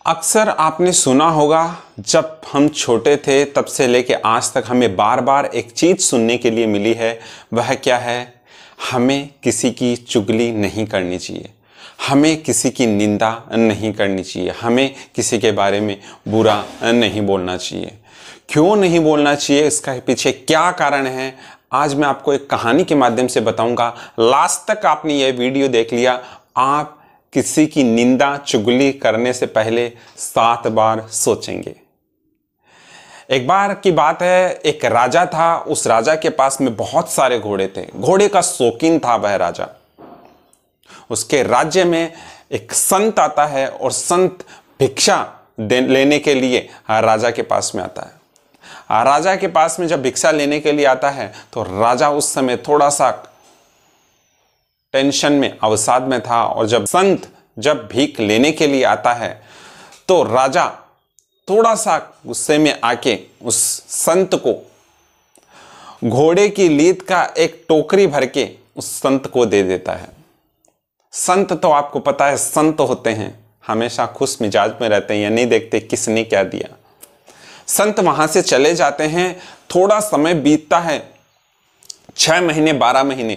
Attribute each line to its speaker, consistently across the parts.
Speaker 1: अक्सर आपने सुना होगा, जब हम छोटे थे तब से लेके आज तक हमें बार बार एक चीज़ सुनने के लिए मिली है। वह क्या है? हमें किसी की चुगली नहीं करनी चाहिए, हमें किसी की निंदा नहीं करनी चाहिए, हमें किसी के बारे में बुरा नहीं बोलना चाहिए। क्यों नहीं बोलना चाहिए, इसका पीछे क्या कारण है, आज मैं आपको एक कहानी के माध्यम से बताऊंगा। लास्ट तक आपने यह वीडियो देख लिया। आप किसी की निंदा चुगली करने से पहले 7 बार सोचेंगे। एक बार की बात है, एक राजा था। उस राजा के पास में बहुत सारे घोड़े थे, घोड़े का शौकीन था वह राजा। उसके राज्य में एक संत आता है और संत भिक्षा लेने के लिए राजा के पास में आता है। राजा के पास में जब भिक्षा लेने के लिए आता है तो राजा उस समय थोड़ा सा टेंशन में, अवसाद में था। और जब संत भीख लेने के लिए आता है तो राजा थोड़ा सा गुस्से में आके उस संत को घोड़े की लीद का एक टोकरी भर के उस संत को दे देता है। संत तो आपको पता है, संत होते हैं हमेशा खुश मिजाज में रहते हैं, या नहीं देखते किसने क्या दिया। संत वहां से चले जाते हैं। थोड़ा समय बीतता है, 6 महीने 12 महीने।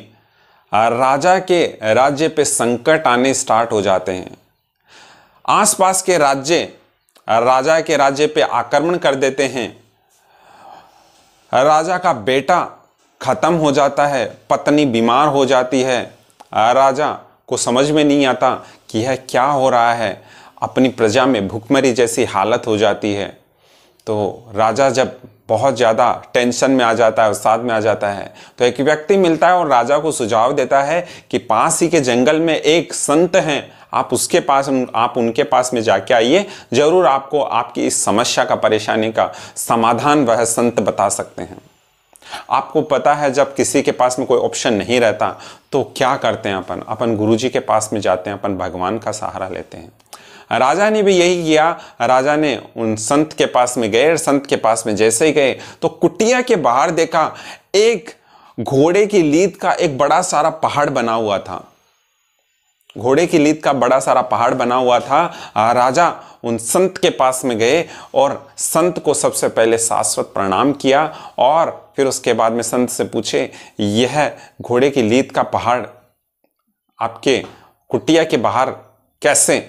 Speaker 1: राजा के राज्य पे संकट आने स्टार्ट हो जाते हैं। आसपास के राज्य राजा के राज्य पे आक्रमण कर देते हैं। राजा का बेटा खत्म हो जाता है, पत्नी बीमार हो जाती है। राजा को समझ में नहीं आता कि यह क्या हो रहा है। अपनी प्रजा में भूखमरी जैसी हालत हो जाती है। तो राजा जब बहुत ज़्यादा टेंशन में आ जाता है, अवसाद में आ जाता है, तो एक व्यक्ति मिलता है और राजा को सुझाव देता है कि पास ही के जंगल में एक संत हैं, आप उनके पास में जाके आइए, जरूर आपको आपकी इस समस्या का, परेशानी का समाधान वह संत बता सकते हैं। आपको पता है, जब किसी के पास में कोई ऑप्शन नहीं रहता तो क्या करते हैं, अपन गुरुजी के पास में जाते हैं, अपन भगवान का सहारा लेते हैं। राजा ने भी यही किया। राजा ने उन संत के पास में गए। संत के पास में जैसे ही गए तो कुटिया के बाहर देखा, एक घोड़े की लीद का एक बड़ा सारा पहाड़ बना हुआ था। घोड़े की लीद का बड़ा सारा पहाड़ बना हुआ था। राजा उन संत के पास में गए और संत को सबसे पहले शाश्वत प्रणाम किया, और फिर उसके बाद में संत से पूछे, यह घोड़े की लीद का पहाड़ आपके कुटिया के बाहर कैसे?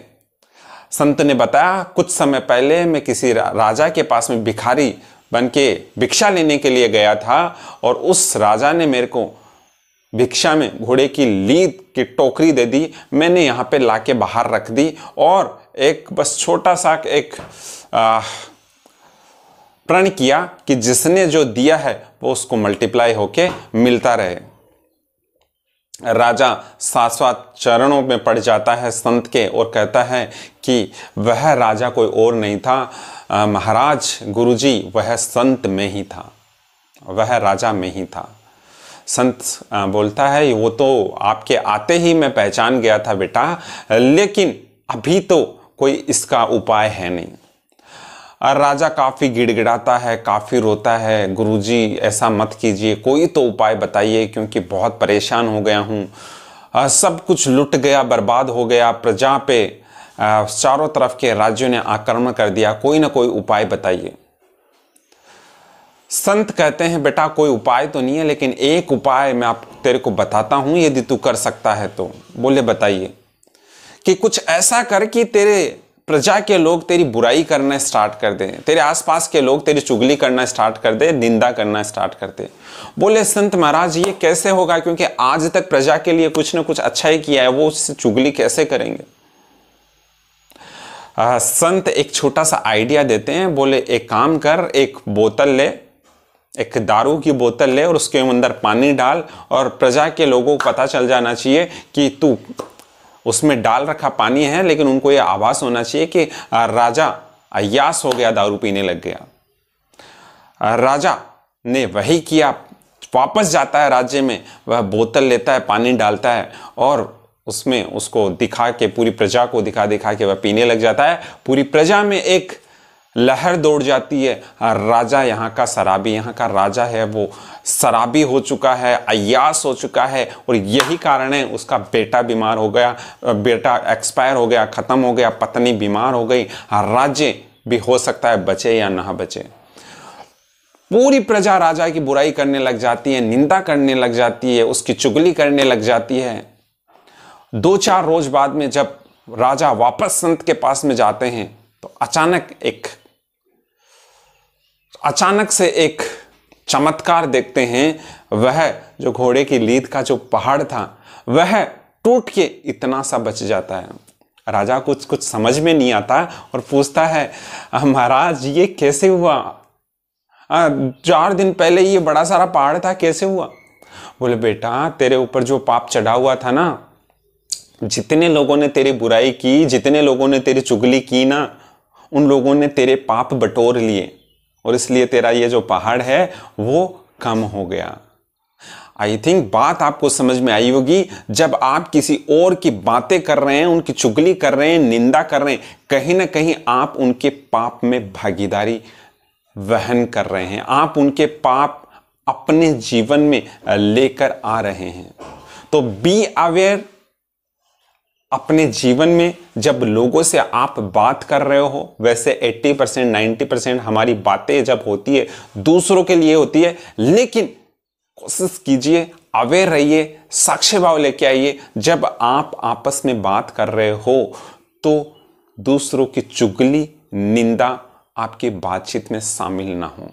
Speaker 1: संत ने बताया, कुछ समय पहले मैं किसी राजा के पास में भिखारी बन के भिक्षा लेने के लिए गया था, और उस राजा ने मेरे को भिक्षा में घोड़े की लीद की टोकरी दे दी। मैंने यहाँ पे लाके बाहर रख दी, और एक बस छोटा सा एक प्रण किया कि जिसने जो दिया है वो उसको मल्टीप्लाई होके मिलता रहे। राजा शाश्वत चरणों में पड़ जाता है संत के और कहता है कि वह राजा कोई और नहीं था, महाराज गुरुजी, वह संत में ही था, वह राजा में ही था। संत बोलता है, वो तो आपके आते ही मैं पहचान गया था बेटा, लेकिन अभी तो कोई इसका उपाय है नहीं। और राजा काफ़ी गिड़गिड़ाता है, काफ़ी रोता है, गुरुजी ऐसा मत कीजिए, कोई तो उपाय बताइए, क्योंकि बहुत परेशान हो गया हूँ। सब कुछ लुट गया, बर्बाद हो गया, प्रजा पे चारों तरफ के राज्यों ने आक्रमण कर दिया, कोई ना कोई उपाय बताइए। संत कहते हैं, बेटा कोई उपाय तो नहीं है, लेकिन एक उपाय मैं तेरे को बताता हूँ, यदि तू कर सकता है तो। बोले बताइए। कि कुछ ऐसा कर कि तेरे प्रजा के लोग तेरी बुराई करना स्टार्ट कर दे, तेरे आसपास के लोग तेरी चुगली करना स्टार्ट कर दे, निंदा करना स्टार्ट कर दे। बोले संत महाराज, ये कैसे होगा, क्योंकि आज तक प्रजा के लिए कुछ ना कुछ अच्छा ही किया है, वो उससे चुगली कैसे करेंगे? संत एक छोटा सा आइडिया देते हैं। बोले एक काम कर, एक बोतल ले, एक दारू की बोतल ले, और उसके अंदर पानी डाल, और प्रजा के लोगों को पता चल जाना चाहिए कि तू उसमें डाल रखा पानी है, लेकिन उनको ये आभास होना चाहिए कि राजा अय्यास हो गया, दारू पीने लग गया। राजा ने वही किया, वापस जाता है राज्य में, वह बोतल लेता है, पानी डालता है, और उसमें उसको दिखा के, पूरी प्रजा को दिखा के वह पीने लग जाता है। पूरी प्रजा में एक लहर दौड़ जाती है। राजा यहाँ का शराबी, यहाँ का राजा है वो शराबी हो चुका है, अय्यास हो चुका है, और यही कारण है उसका बेटा बीमार हो गया, बेटा एक्सपायर हो गया, ख़त्म हो गया, पत्नी बीमार हो गई, राज्य भी हो सकता है बचे या ना बचे। पूरी प्रजा राजा की बुराई करने लग जाती है, निंदा करने लग जाती है, उसकी चुगली करने लग जाती है। 2-4 रोज बाद में जब राजा वापस संत के पास में जाते हैं तो अचानक से एक चमत्कार देखते हैं। वह जो घोड़े की लीद का जो पहाड़ था वह टूट के इतना सा बच जाता है। राजा कुछ समझ में नहीं आता और पूछता है, महाराज ये कैसे हुआ? 4 दिन पहले ये बड़ा सारा पहाड़ था, कैसे हुआ? बोले, बेटा तेरे ऊपर जो पाप चढ़ा हुआ था ना, जितने लोगों ने तेरी बुराई की, जितने लोगों ने तेरी चुगली की ना, उन लोगों ने तेरे पाप बटोर लिए और इसलिए तेरा ये जो पहाड़ है वो कम हो गया। आई थिंक बात आपको समझ में आई होगी। जब आप किसी और की बातें कर रहे हैं, उनकी चुगली कर रहे हैं, निंदा कर रहे हैं, कहीं ना कहीं आप उनके पाप में भागीदारी वहन कर रहे हैं, आप उनके पाप अपने जीवन में लेकर आ रहे हैं। तो बी अवेयर। अपने जीवन में जब लोगों से आप बात कर रहे हो, वैसे 80% 90% हमारी बातें जब होती है दूसरों के लिए होती है, लेकिन कोशिश कीजिए, अवेयर रहिए, साक्ष्य भाव लेके आइए। जब आप आपस में बात कर रहे हो तो दूसरों की चुगली, निंदा आपकी बातचीत में शामिल ना हो,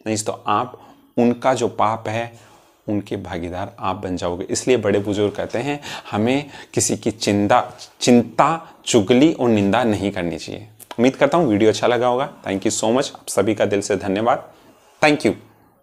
Speaker 1: नहीं तो आप उनका जो पाप है उनके भागीदार आप बन जाओगे। इसलिए बड़े बुजुर्ग कहते हैं हमें किसी की चिंता, चुगली और निंदा नहीं करनी चाहिए। उम्मीद करता हूँ वीडियो अच्छा लगा होगा। थैंक यू सो मच, आप सभी का दिल से धन्यवाद। Thank you.